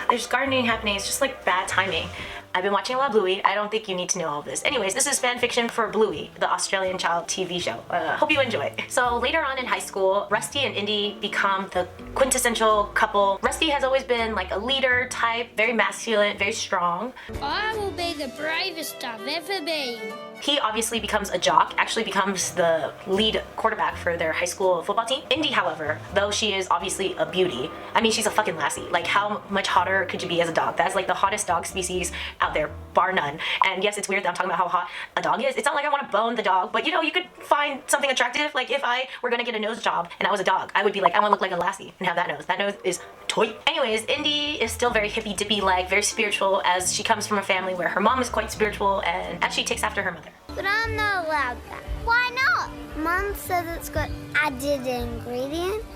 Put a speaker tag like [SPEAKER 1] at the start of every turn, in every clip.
[SPEAKER 1] There's gardening happening. It's just like bad timing. I've been watching a lot of Bluey. I don't think you need to know all of this. Anyways, this is fan fiction for Bluey, the Australian child TV show. Hope you enjoy. So later on in high school, Rusty and Indy become the quintessential couple. Rusty has always been like a leader type, very masculine, very strong.
[SPEAKER 2] I will be the bravest I've ever been.
[SPEAKER 1] He obviously becomes a jock, actually becomes the lead quarterback for their high school football team. Indy, however, though she is obviously a beauty, I mean, she's a fucking lassie. Like, how much hotter could you be as a dog? That's like the hottest dog species out there, bar none. And yes, it's weird that I'm talking about how hot a dog is. It's not like I want to bone the dog, but you know, you could find something attractive. Like if I were gonna get a nose job and I was a dog, I would be like, I want to look like a lassie and have that nose. That nose is toy. Anyways, Indy is still very hippy dippy, like very spiritual, as she comes from a family where her mom is quite spiritual and actually takes after her mother.
[SPEAKER 3] But I'm not allowed that. Why not? Mom said it's got added ingredients.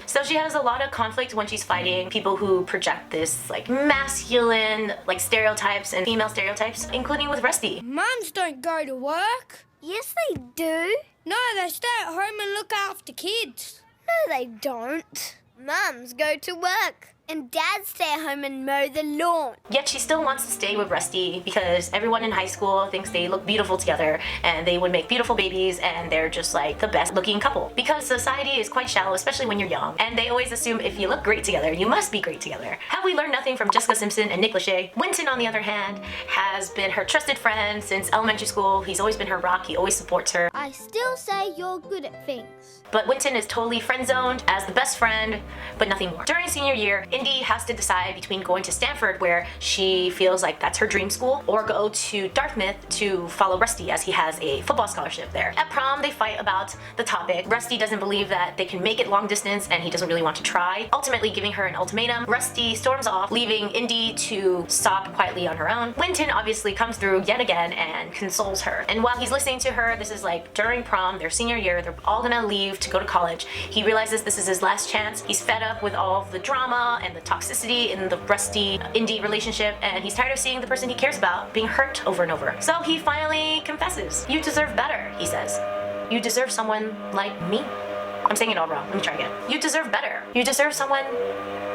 [SPEAKER 1] So she has a lot of conflict when she's fighting people who project this like masculine like stereotypes and female stereotypes, including with Rusty.
[SPEAKER 2] Mums don't go to work.
[SPEAKER 3] Yes, they do.
[SPEAKER 2] No, they stay at home and look after kids.
[SPEAKER 3] No, they don't. Mums go to work. And dads stay at home and mow the lawn.
[SPEAKER 1] Yet she still wants to stay with Rusty because everyone in high school thinks they look beautiful together and they would make beautiful babies and they're just like the best looking couple. Because society is quite shallow, especially when you're young, and they always assume if you look great together, you must be great together. Have we learned nothing from Jessica Simpson and Nick Lachey? Winton, on the other hand, has been her trusted friend since elementary school. He's always been her rock. He always supports her.
[SPEAKER 3] I still say you're good at things.
[SPEAKER 1] But Winton is totally friend-zoned as the best friend, but nothing more. During senior year, Indy has to decide between going to Stanford, where she feels like that's her dream school, or go to Dartmouth to follow Rusty as he has a football scholarship there. At prom, they fight about the topic. Rusty doesn't believe that they can make it long distance and he doesn't really want to try, ultimately giving her an ultimatum. Rusty storms off, leaving Indy to sob quietly on her own. Winton obviously comes through yet again and consoles her. And while he's listening to her, this is like during prom, their senior year, they're all gonna leave to go to college. He realizes this is his last chance. He's fed up with all of the drama and the toxicity in the Rusty-Indy relationship, and he's tired of seeing the person he cares about being hurt over and over. So he finally confesses. You deserve better, he says. You deserve someone like me. I'm saying it all wrong. Let me try again. You deserve better. You deserve someone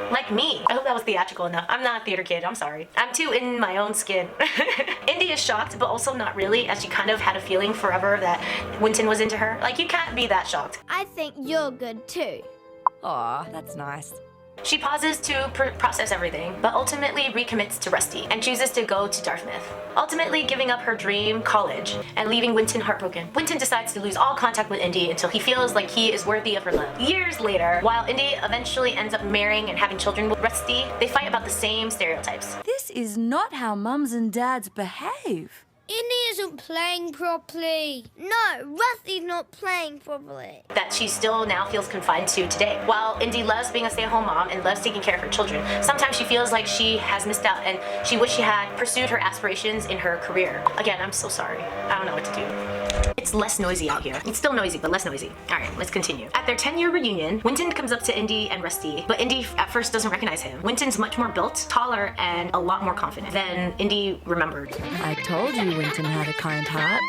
[SPEAKER 1] like me. I hope that was theatrical enough. I'm not a theater kid, I'm sorry. I'm too in my own skin. Indy is shocked, but also not really, as she kind of had a feeling forever that Winton was into her. Like, you can't be that shocked.
[SPEAKER 3] I think you're good too.
[SPEAKER 4] Aw, that's nice.
[SPEAKER 1] She pauses to process everything, but ultimately recommits to Rusty and chooses to go to Dartmouth, ultimately giving up her dream college and leaving Winton heartbroken. Winton decides to lose all contact with Indy until he feels like he is worthy of her love. Years later, while Indy eventually ends up marrying and having children with Rusty, they fight about the same stereotypes.
[SPEAKER 4] This is not how mums and dads behave.
[SPEAKER 2] Indy isn't playing properly.
[SPEAKER 3] No, Rusty's not playing properly.
[SPEAKER 1] That she still now feels confined to today. While Indy loves being a stay-at-home mom and loves taking care of her children, sometimes she feels like she has missed out and she wished she had pursued her aspirations in her career. Again, I'm so sorry. I don't know what to do. It's less noisy out here. It's still noisy, but less noisy. Alright, let's continue. At their 10-year reunion, Winton comes up to Indy and Rusty, but Indy at first doesn't recognize him. Winton's much more built, taller, and a lot more confident than Indy remembered.
[SPEAKER 4] I told you Winton had a kind heart.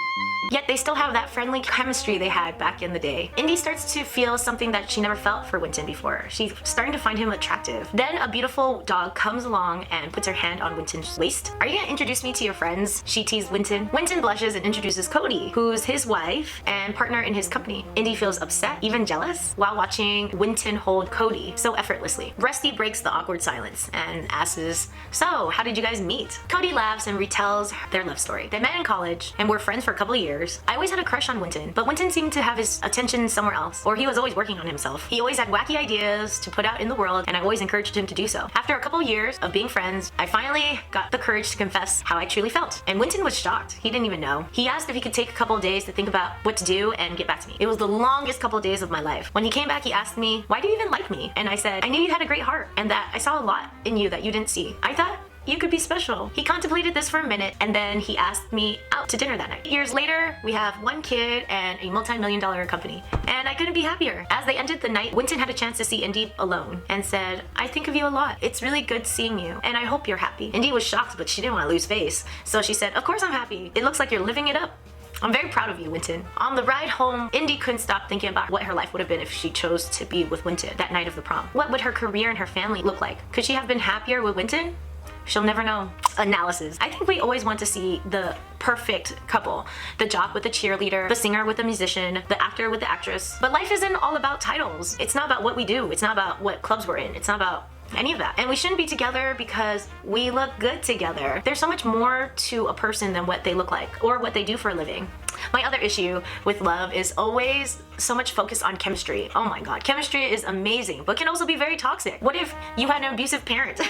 [SPEAKER 1] Yet they still have that friendly chemistry they had back in the day. Indy starts to feel something that she never felt for Winton before. She's starting to find him attractive. Then a beautiful dog comes along and puts her hand on Winton's waist. Are you gonna introduce me to your friends? She teased Winton. Winton blushes and introduces Cody, who's his wife and partner in his company. Indy feels upset, even jealous, while watching Winton hold Cody so effortlessly. Rusty breaks the awkward silence and asks, so how did you guys meet? Cody laughs and retells their love story. They met in college and were friends for a couple of years. I always had a crush on Winton, but Winton seemed to have his attention somewhere else, or he was always working on himself. He always had wacky ideas to put out in the world, and I always encouraged him to do so. After a couple years of being friends, I finally got the courage to confess how I truly felt, and Winton was shocked. He didn't even know. He asked if he could take a couple of days to think about what to do and get back to me. It was the longest couple of days of my life. When he came back, he asked me, why do you even like me? And I said, I knew you had a great heart, and that I saw a lot in you that you didn't see. I thought you could be special. He contemplated this for a minute, and then he asked me out to dinner that night. Years later, we have one kid and a multi-million-dollar company, and I couldn't be happier. As they ended the night, Winton had a chance to see Indy alone and said, I think of you a lot. It's really good seeing you, and I hope you're happy. Indy was shocked, but she didn't want to lose face, so she said, of course I'm happy. It looks like you're living it up. I'm very proud of you, Winton. On the ride home, Indy couldn't stop thinking about what her life would have been if she chose to be with Winton that night of the prom. What would her career and her family look like? Could she have been happier with Winton? She'll never know. Analysis. I think we always want to see the perfect couple. The jock with the cheerleader, the singer with the musician, the actor with the actress. But life isn't all about titles. It's not about what we do. It's not about what clubs we're in. It's not about any of that. And we shouldn't be together because we look good together. There's so much more to a person than what they look like or what they do for a living. My other issue with love is always so much focus on chemistry. Oh my god, chemistry is amazing, but can also be very toxic. What if you had an abusive parent?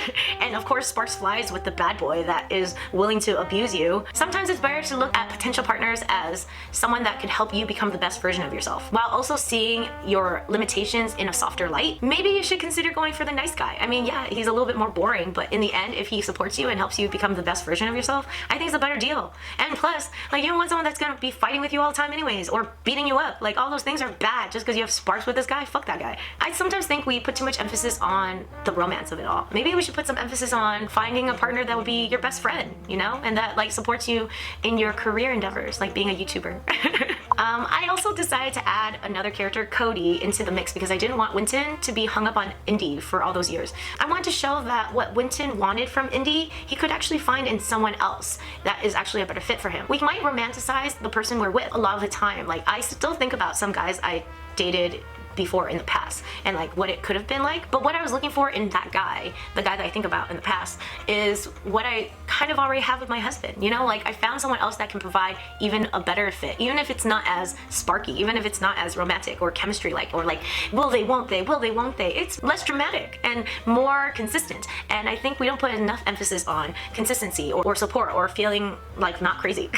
[SPEAKER 1] And of course, sparks flies with the bad boy that is willing to abuse you. Sometimes it's better to look at potential partners as someone that could help you become the best version of yourself, while also seeing your limitations in a softer light. Maybe you should consider going for the nice guy. I mean, yeah, he's a little bit more boring, but in the end, if he supports you and helps you become the best version of yourself, I think it's a better deal. And plus, like, you don't want someone that's gonna be fighting with you all the time anyways, or beating you up. Like, all those things are bad just because you have sparks with this guy. Fuck that guy. I sometimes think we put too much emphasis on the romance of it all. Maybe we should put some emphasis on finding a partner that would be your best friend, you know, and that like supports you in your career endeavors, like being a YouTuber. I also decided to add another character, Cody, into the mix because I didn't want Winton to be hung up on Indy for all those years. I wanted to show that what Winton wanted from Indy, he could actually find in someone else that is actually a better fit for him. We might romanticize the person we're with a lot of the time. Like, I still think about some guys I dated before in the past and like what it could have been like, but what I was looking for in that guy, the guy that I think about in the past, is what I kind of already have with my husband. You know, like, I found someone else that can provide even a better fit, even if it's not as sparky, even if it's not as romantic or chemistry like, or like will they, won't they, will they, won't they. It's less dramatic and more consistent, and I think we don't put enough emphasis on consistency or support or feeling like not crazy.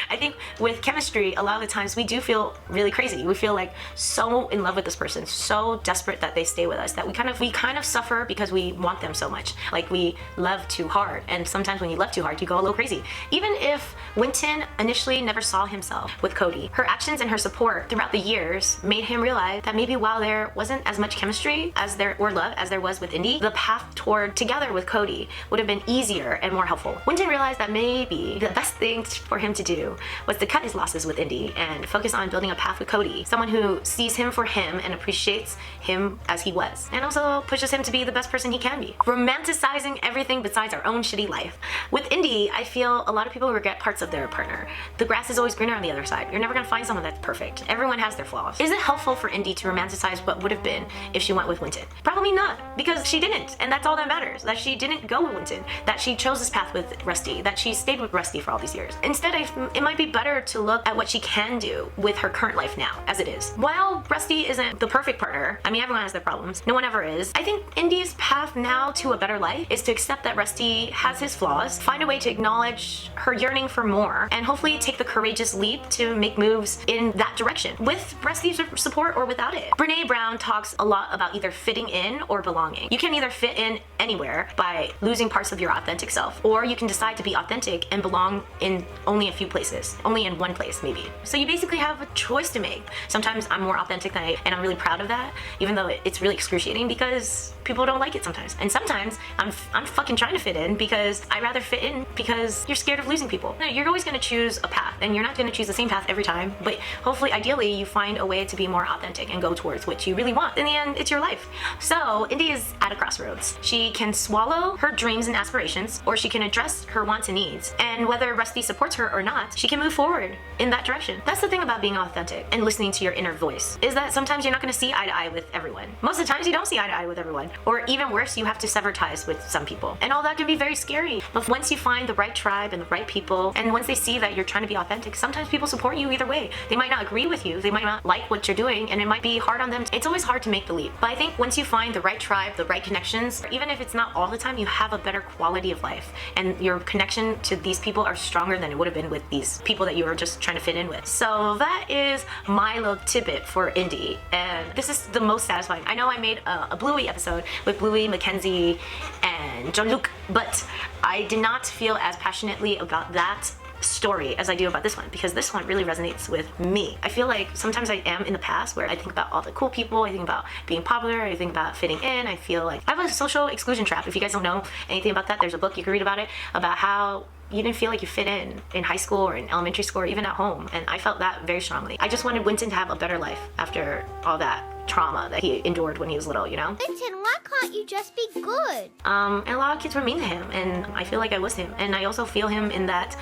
[SPEAKER 1] I think with chemistry, a lot of the times we do feel really crazy. We feel like so in love with this person, so desperate that they stay with us, that we kind of suffer because we want them so much. Like, we love too hard, and sometimes when you love too hard, you go a little crazy. Even if Winton initially never saw himself with Cody, her actions and her support throughout the years made him realize that maybe while there wasn't as much chemistry or love as there was with Indy, the path toward together with Cody would have been easier and more helpful. Winton realized that maybe the best thing for him to do was to cut his losses with Indy and focus on building a path with Cody, someone who sees him for him and appreciates him as he was, and also pushes him to be the best person he can be. Romanticizing everything besides our own shitty life. With Indy, I feel a lot of people regret parts of their partner. The grass is always greener on the other side. You're never gonna find someone that's perfect. Everyone has their flaws. Is it helpful for Indy to romanticize what would have been if she went with Winton? Probably not, because she didn't, and that's all that matters. That she didn't go with Winton, that she chose this path with Rusty, that she stayed with Rusty for all these years. Instead, it might be better to look at what she can do with her current life now, as it is. While Rusty isn't the perfect partner, I mean, everyone has their problems, no one ever is, I think Indy's path now to a better life is to accept that Rusty has his flaws, find a way to acknowledge her yearning for more, and hopefully take the courageous leap to make moves in that direction, with Rusty's support or without it. Brene Brown talks a lot about either fitting in or belonging. You can either fit in anywhere by losing parts of your authentic self, or you can decide to be authentic and belong in only a few places, only in one place maybe. So you basically have a choice to make. Sometimes I'm more authentic than and I'm really proud of that, even though it's really excruciating because people don't like it sometimes. And sometimes I'm fucking trying to fit in because I'd rather fit in because you're scared of losing people. No, you're always gonna choose a path, and you're not gonna choose the same path every time, but hopefully, ideally, you find a way to be more authentic and go towards what you really want. In the end, it's your life. So Indy is at a crossroads. She can swallow her dreams and aspirations, or she can address her wants and needs. And whether Rusty supports her or not, she can move forward in that direction. That's the thing about being authentic and listening to your inner voice, is that sometimes you're not gonna see eye to eye with everyone. Most of the times you don't see eye to eye with everyone. Or even worse, you have to sever ties with some people. And all that can be very scary. But once you find the right tribe and the right people, and once they see that you're trying to be authentic, sometimes people support you either way. They might not agree with you, they might not like what you're doing, and it might be hard on them. It's always hard to make the leap. But I think once you find the right tribe, the right connections, even if it's not all the time, you have a better quality of life. And your connection to these people are stronger than it would have been with these people that you were just trying to fit in with. So that is my little tidbit for Indy. And this is the most satisfying. I know I made a Bluey episode with Bluey, Mackenzie, and Jean-Luc, but I did not feel as passionately about that story as I do about this one, because this one really resonates with me. I feel like sometimes I am in the past where I think about all the cool people, I think about being popular, I think about fitting in, I feel like I have a social exclusion trap. If you guys don't know anything about that, there's a book you can read about it, about how you didn't feel like you fit in high school or in elementary school or even at home. And I felt that very strongly. I just wanted Winton to have a better life after all that trauma that he endured when he was little, you know?
[SPEAKER 3] Winton, why can't you just be good?
[SPEAKER 1] And a lot of kids were mean to him, and I feel like I was him. And I also feel him in that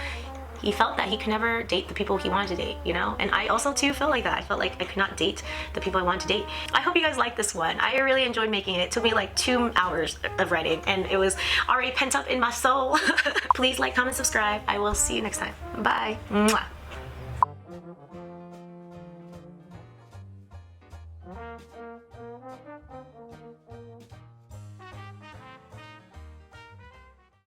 [SPEAKER 1] he felt that he could never date the people he wanted to date, you know? And I also too felt like that. I felt like I could not date the people I wanted to date. I hope you guys liked this one. I really enjoyed making it. It took me like 2 hours of writing, and it was already pent up in my soul. Please like, comment, subscribe. I will see you next time. Bye. Mwah.